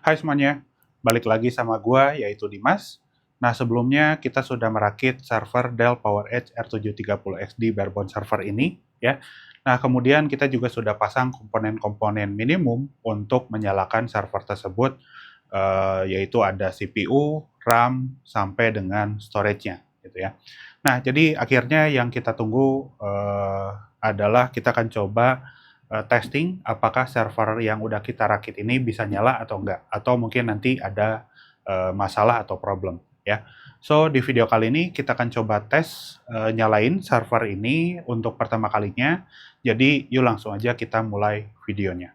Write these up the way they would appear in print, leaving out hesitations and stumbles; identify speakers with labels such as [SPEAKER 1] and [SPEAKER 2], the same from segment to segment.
[SPEAKER 1] Hai semuanya, balik lagi sama gua yaitu Dimas. Nah, sebelumnya kita sudah merakit server Dell PowerEdge R730X di barebone server ini ya. Nah, kemudian kita juga sudah pasang komponen-komponen minimum untuk menyalakan server tersebut, yaitu ada CPU, RAM, sampai dengan storage-nya gitu ya. Nah, jadi akhirnya yang kita tunggu adalah kita akan coba testing apakah server yang udah kita rakit ini bisa nyala atau enggak, atau mungkin nanti ada masalah atau problem ya. So di video kali ini kita akan coba tes nyalain server ini untuk pertama kalinya. Jadi yuk langsung aja kita mulai videonya.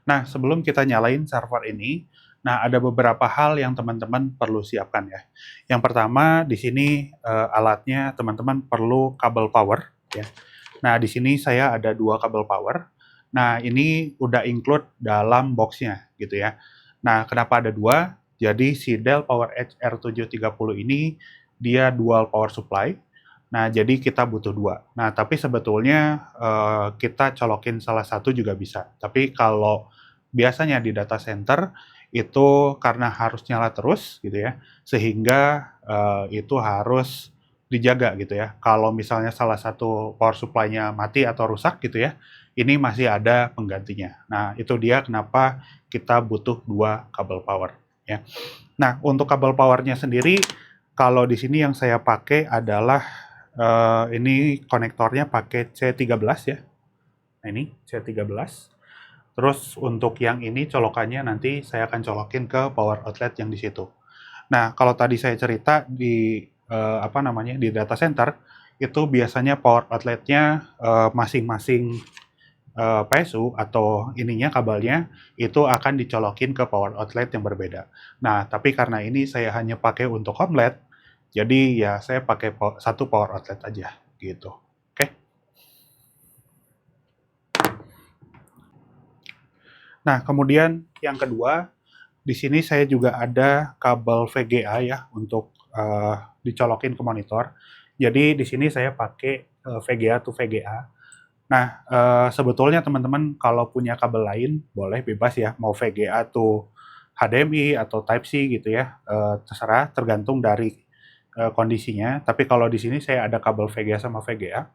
[SPEAKER 1] Nah, sebelum kita nyalain server ini, nah ada beberapa hal yang teman-teman perlu siapkan ya. Yang pertama di sini alatnya teman-teman perlu kabel power ya. Nah, di sini saya ada 2 kabel power. Nah, ini udah include dalam box-nya gitu ya. Nah, kenapa ada 2? Jadi si Dell PowerEdge R730 ini dia dual power supply. Nah, jadi kita butuh 2. Nah, tapi sebetulnya kita colokin salah satu juga bisa. Tapi kalau biasanya di data center itu karena harus nyala terus gitu ya, sehingga itu harus dijaga gitu ya. Kalau misalnya salah satu power supply-nya mati atau rusak gitu ya, ini masih ada penggantinya. Nah, itu dia kenapa kita butuh 2 kabel power ya. Nah, untuk kabel powernya sendiri, kalau di sini yang saya pakai adalah ini konektornya pakai C13 ya. Nah, ini C13. Terus untuk yang ini colokannya nanti saya akan colokin ke power outlet yang di situ. Nah, kalau tadi saya cerita di apa namanya di data center itu biasanya power outletnya masing-masing PSU atau ininya kabelnya itu akan dicolokin ke power outlet yang berbeda. Nah, tapi karena ini saya hanya pakai untuk home LED, jadi ya saya pakai satu power outlet aja gitu. Oke. Nah, kemudian yang kedua, di sini saya juga ada kabel VGA ya untuk dicolokin ke monitor. Jadi di sini saya pakai VGA to VGA. Nah, sebetulnya teman-teman kalau punya kabel lain boleh bebas ya, mau VGA to HDMI atau Type C gitu ya, terserah tergantung dari kondisinya. Tapi kalau di sini saya ada kabel VGA sama VGA.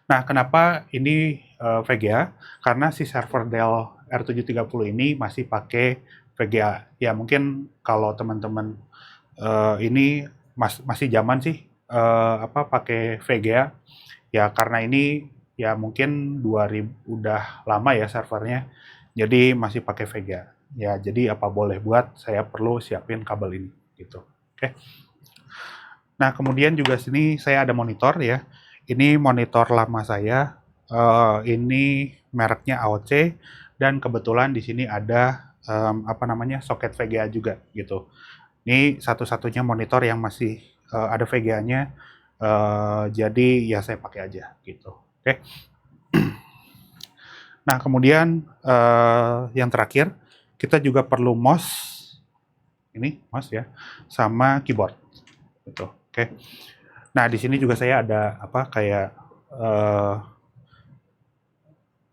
[SPEAKER 1] Nah, kenapa ini VGA? Karena si server Dell R730 ini masih pakai VGA. Ya mungkin kalau teman-teman ini masih zaman sih apa pakai VGA. Ya karena ini ya mungkin 2000 udah lama ya servernya. Jadi masih pakai VGA. Ya jadi apa boleh buat saya perlu siapin kabel ini gitu. Oke. Nah, kemudian juga sini saya ada monitor ya. Ini monitor lama saya. Ini mereknya AOC dan kebetulan di sini ada apa namanya soket VGA juga gitu. Ini satu-satunya monitor yang masih ada VGA-nya. Jadi ya saya pakai aja gitu. Oke. Nah, kemudian yang terakhir kita juga perlu mouse. Ini mouse ya, sama keyboard gitu. Oke. Nah, di sini juga saya ada apa kayak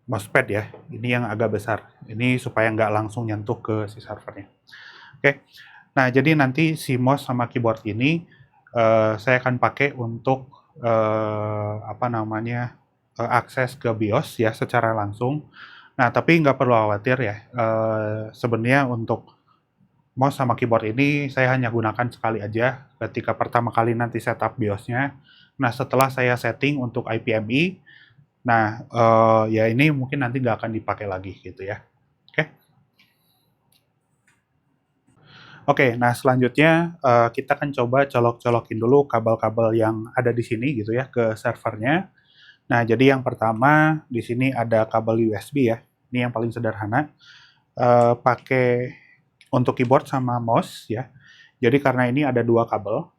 [SPEAKER 1] mousepad ya. Ini yang agak besar. Ini supaya nggak langsung nyentuh ke si servernya. Oke. Nah, jadi nanti si mouse sama keyboard ini saya akan pakai untuk apa namanya akses ke BIOS ya secara langsung. Nah, tapi nggak perlu khawatir ya. Sebenarnya untuk mouse sama keyboard ini saya hanya gunakan sekali aja ketika pertama kali nanti setup BIOS-nya. Nah, setelah saya setting untuk IPMI, nah ya ini mungkin nanti nggak akan dipakai lagi gitu ya. Oke. Oke, nah selanjutnya kita akan coba colok-colokin dulu kabel-kabel yang ada di sini gitu ya ke servernya. Nah, jadi yang pertama di sini ada kabel USB ya. Ini yang paling sederhana. Pakai untuk keyboard sama mouse ya. Jadi karena ini ada 2 kabel,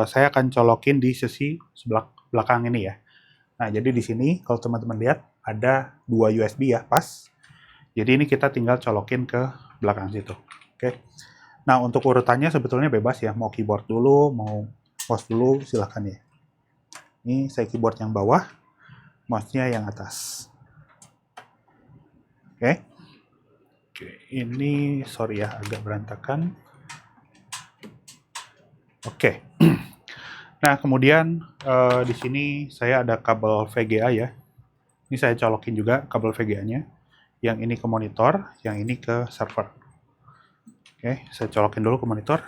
[SPEAKER 1] saya akan colokin di sisi sebelah belakang ini ya. Nah, jadi di sini kalau teman-teman lihat ada 2 USB ya, pas. Jadi ini kita tinggal colokin ke belakang situ. Oke. Nah, untuk urutannya sebetulnya bebas ya, mau keyboard dulu, mau mouse dulu, silahkan ya. Ini saya keyboard yang bawah, mouse-nya yang atas. Oke. Oke, ini sorry ya agak berantakan. Oke. Nah, kemudian di sini saya ada kabel VGA ya. Ini saya colokin juga kabel VGA-nya. Yang ini ke monitor, yang ini ke server. Oke, saya colokin dulu ke monitor.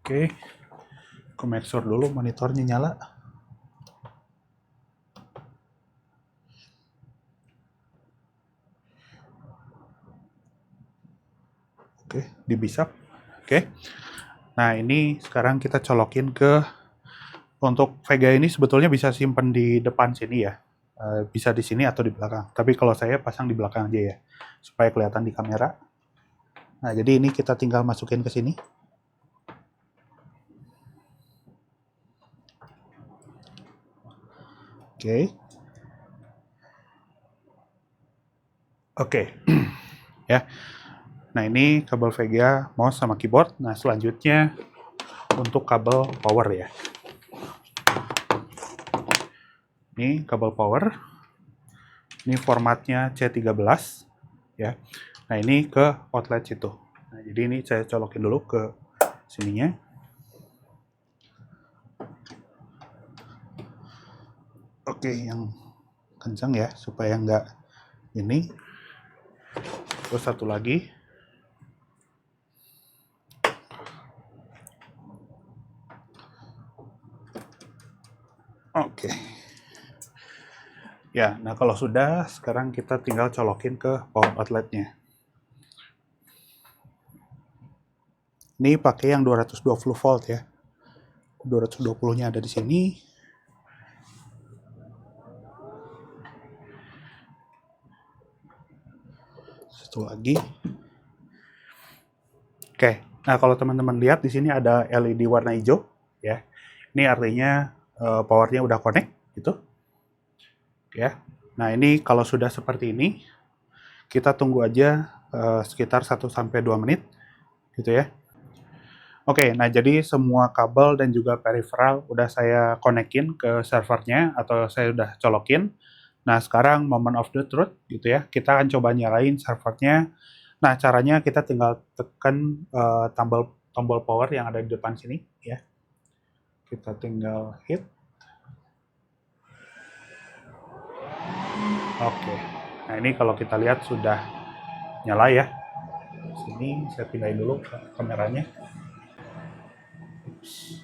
[SPEAKER 1] Oke, aku make sure dulu monitornya nyala. Oke, dibisap. Oke. Nah, ini sekarang kita colokin ke, untuk VGA ini sebetulnya bisa simpen di depan sini ya. Bisa di sini atau di belakang. Tapi kalau saya pasang di belakang aja ya, supaya kelihatan di kamera. Nah, jadi ini kita tinggal masukin ke sini. Oke. Oke. Ya. Nah, ini kabel VGA, mouse sama keyboard. Nah, selanjutnya untuk kabel power ya. Ini kabel power. Ini formatnya C13 ya. Nah, ini ke outlet situ. Nah, jadi ini saya colokin dulu ke sininya. Oke, yang kencang ya supaya nggak ini. Terus satu lagi. Oke. Ya, nah kalau sudah, sekarang kita tinggal colokin ke power outletnya. Ini pakai yang 220 volt ya. 220-nya ada di sini. Satu lagi. Oke, nah kalau teman-teman lihat di sini ada LED warna hijau ya. Ini artinya powernya udah connect gitu. Ya. Nah, ini kalau sudah seperti ini, kita tunggu aja sekitar 1-2 menit gitu ya. Oke, nah jadi semua kabel dan juga peripheral udah saya konekin ke servernya atau saya udah colokin. Nah, sekarang moment of the truth gitu ya. Kita akan coba nyalain servernya. Nah, caranya kita tinggal tekan tombol power yang ada di depan sini ya. Kita tinggal hit. Oke. Nah, ini kalau kita lihat sudah nyala ya. Sini saya pindahin dulu kameranya. Ups.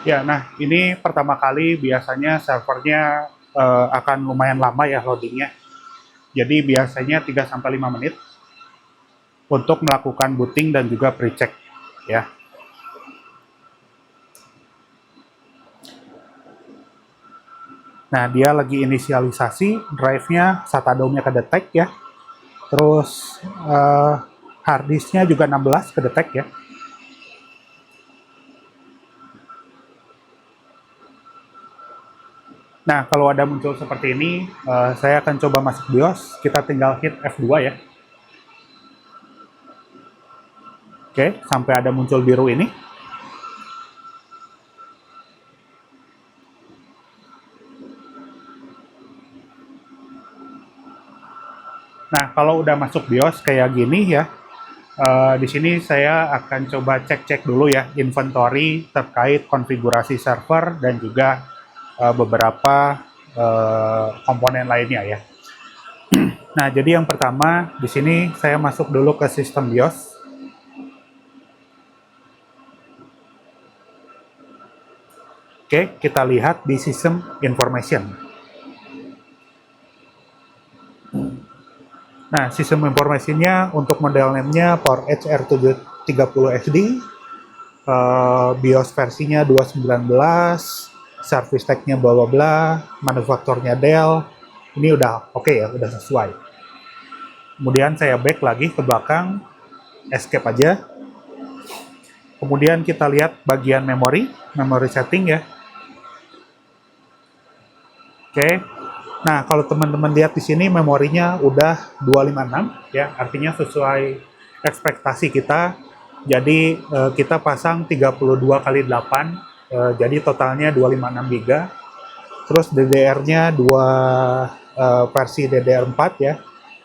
[SPEAKER 1] Ya, nah ini pertama kali biasanya servernya akan lumayan lama ya loadingnya. Jadi biasanya 3-5 menit untuk melakukan booting dan juga pre-check ya. Nah, dia lagi inisialisasi, drive-nya, SATA DOM-nya kedetek ya. Terus hard disk-nya juga 16 kedetek ya. Nah, kalau ada muncul seperti ini, saya akan coba masuk BIOS. Kita tinggal hit F2 ya. Oke, sampai ada muncul biru ini. Nah, kalau udah masuk BIOS kayak gini ya, di sini saya akan coba cek-cek dulu ya inventory terkait konfigurasi server dan juga beberapa komponen lainnya ya. Nah, jadi yang pertama di sini saya masuk dulu ke sistem BIOS. Oke, kita lihat di sistem information. Nah, sistem informasinya untuk model name-nya PowerEdge R730SD, BIOS versinya 219, service tag-nya bla bla bla, manufakturnya Dell. Ini udah oke ya, udah sesuai. Kemudian saya back lagi ke belakang, escape aja. Kemudian kita lihat bagian memory setting ya. Oke. Nah, kalau teman-teman lihat di sini memorinya udah 256 ya, artinya sesuai ekspektasi kita. Jadi kita pasang 32 kali 8, jadi totalnya 256 GB. Terus DDR-nya versi DDR4 ya.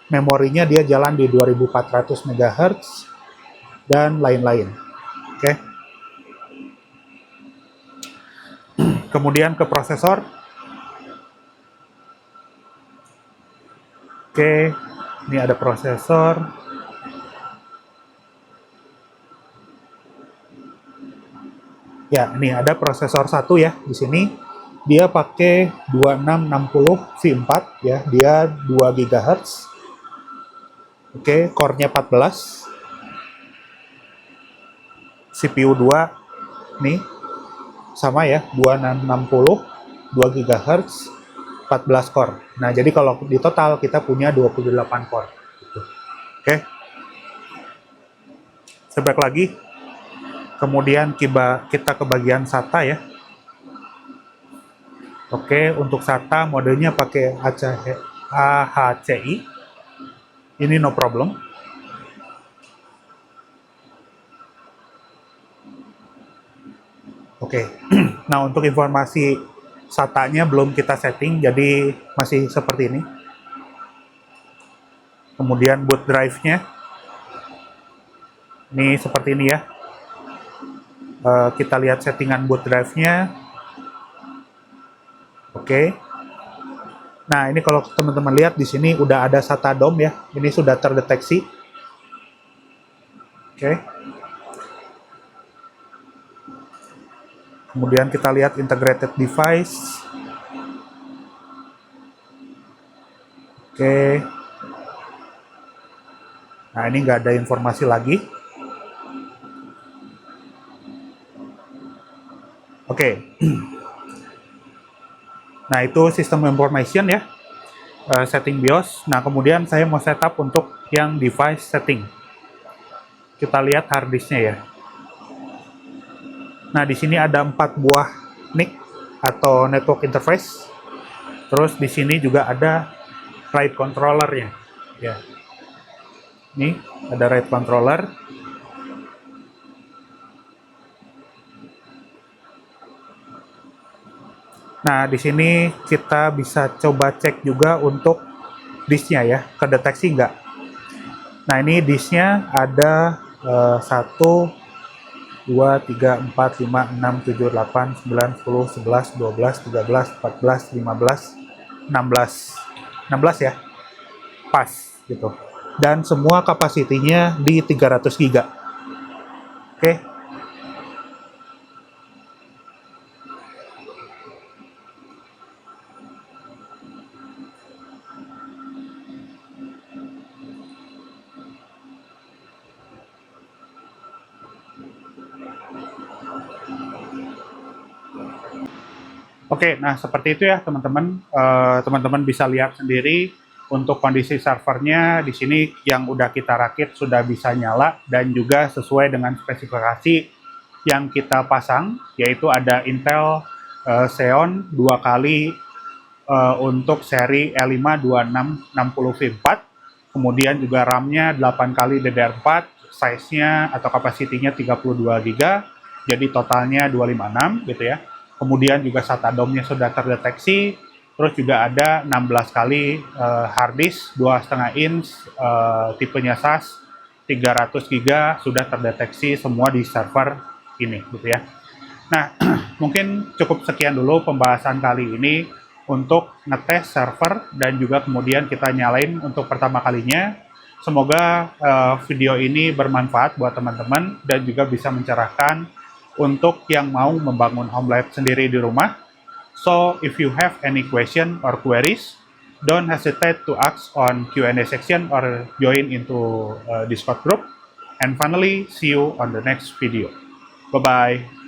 [SPEAKER 1] Memorinya dia jalan di 2400 MHz dan lain-lain. Oke. Kemudian ke prosesor. Oke, ini ada prosesor. Ya, ini ada prosesor 1 ya di sini. Dia pakai 2660 V4 ya, dia 2 GHz. Oke, core-nya 14. CPU 2 nih sama ya, 2660 2 GHz 14 core. Nah, jadi kalau di total kita punya 28 core gitu. Oke. Step lagi. Kemudian kita ke bagian SATA ya. Oke, untuk SATA modenya pakai AHCI. Ini no problem. Oke. Nah, untuk informasi SATA-nya belum kita setting, jadi masih seperti ini. Kemudian boot drive-nya. Ini seperti ini ya. Kita lihat settingan boot drive-nya. Oke. Nah, ini kalau teman-teman lihat di sini udah ada SATA DOM ya. Ini sudah terdeteksi. Oke. Kemudian kita lihat integrated device. Oke. Nah, ini nggak ada informasi lagi. Oke. Nah, itu sistem information ya. Setting BIOS. Nah, kemudian saya mau setup untuk yang device setting. Kita lihat hard disk-nya ya. Nah, di sini ada 4 buah NIC atau network interface. Terus di sini juga ada RAID controller-nya. Ya. Nih, ada RAID controller. Nah, di sini kita bisa coba cek juga untuk disknya ya, kedeteksi nggak. Nah, ini disknya ada 1, 2, 3, 4, 5, 6, 7, 8, 9, 10, 11, 12, 13, 14, 15, 16. 16 ya, pas gitu. Dan semua kapasitinya di 300 GB. Oke. Oke, nah seperti itu ya teman-teman. Teman-teman bisa lihat sendiri untuk kondisi servernya di sini yang udah kita rakit sudah bisa nyala dan juga sesuai dengan spesifikasi yang kita pasang, yaitu ada Intel Xeon 2 kali untuk seri E5 2660 V4, kemudian juga RAM-nya 8 kali DDR4, size-nya atau kapasitinya 32 GB, jadi totalnya 256 gitu ya. Kemudian juga SATA DOM-nya sudah terdeteksi, terus juga ada 16 kali hard disk 2,5 inch, tipenya SAS, 300 GB sudah terdeteksi semua di server ini gitu ya. Nah, mungkin cukup sekian dulu pembahasan kali ini untuk ngetes server dan juga kemudian kita nyalain untuk pertama kalinya. Semoga video ini bermanfaat buat teman-teman dan juga bisa mencerahkan untuk yang mau membangun home lab sendiri di rumah. So, if you have any question or queries, don't hesitate to ask on Q&A section or join into Discord group. And finally, see you on the next video. Bye-bye.